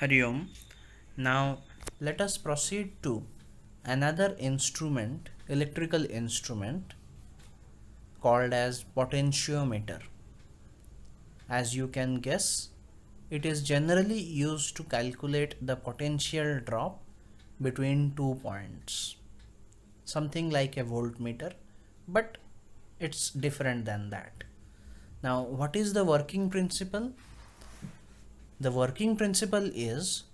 Hari Om. Now let us proceed to another instrument, electrical instrument called as potentiometer. As you can guess, it is generally used to calculate the potential drop between 2 points, something like a voltmeter, but it's different than that. Now, what is the working principle? The working principle is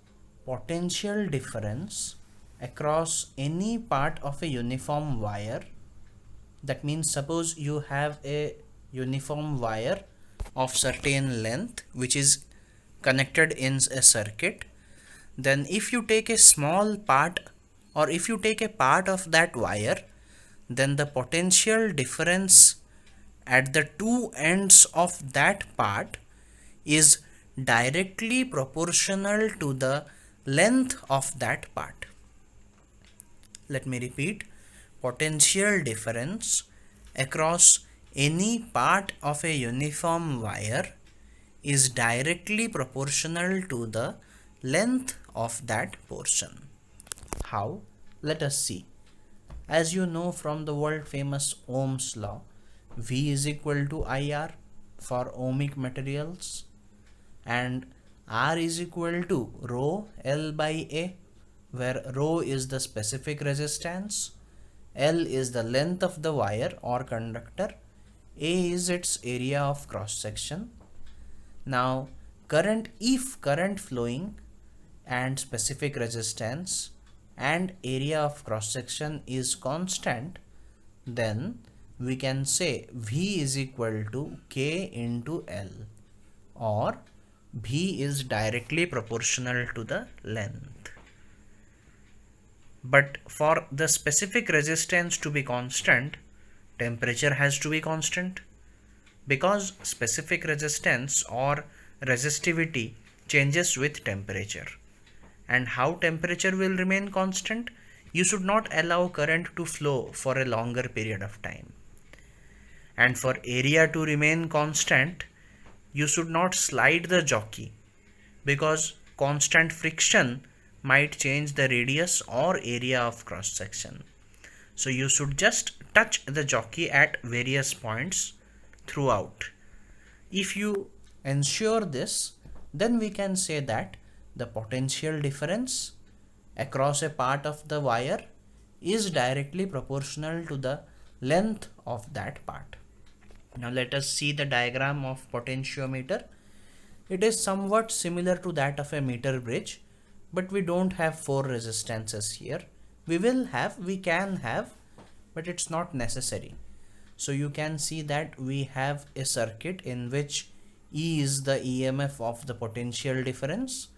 potential difference across any part of a uniform wire. That means suppose you have a uniform wire of certain length which is connected in a circuit. Then if you take a small part, or if you take a part of that wire, then the potential difference at the two ends of that part is directly proportional to the length of that part. Let me repeat, potential difference across any part of a uniform wire is directly proportional to the length of that portion. How? Let us see. As you know from the world famous Ohm's law, V is equal to IR for ohmic materials, and R is equal to rho L by A, where rho is the specific resistance, L is the length of the wire or conductor, A is its area of cross section. Now if current flowing and specific resistance and area of cross section is constant, then we can say V is equal to K into L, or V is directly proportional to the length. But for the specific resistance to be constant, temperature has to be constant, because specific resistance or resistivity changes with temperature. And how temperature will remain constant? You should not allow current to flow for a longer period of time. And for area to remain constant, you should not slide the jockey, because constant friction might change the radius or area of cross section. So you should just touch the jockey at various points throughout. If you ensure this, then we can say that the potential difference across a part of the wire is directly proportional to the length of that part. Now let us see the diagram of potentiometer. It is somewhat similar to that of a meter bridge, but we don't have four resistances here. We can have, but it's not necessary. So you can see that we have a circuit in which E is the EMF of the potential difference,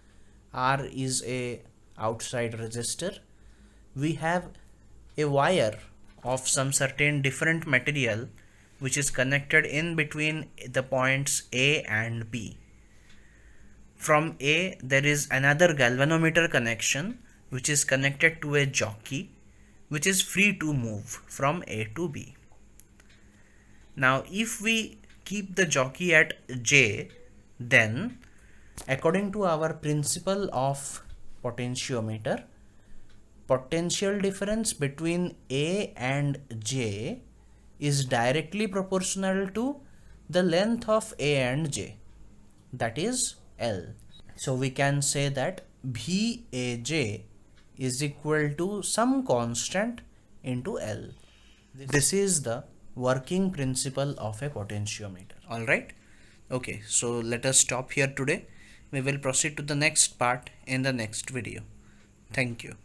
R is a outside resistor. We have a wire of some certain different material which is connected in between the points A and B. From A there is another galvanometer connection which is connected to a jockey which is free to move from A to B. Now if we keep the jockey at J, then according to our principle of potentiometer, potential difference between A and J is directly proportional to the length of A and J, that is L. So we can say that VAJ is equal to some constant into L. This is the working principle of a potentiometer. Alright? Okay, so let us stop here today. We will proceed to the next part in the next video. Thank you.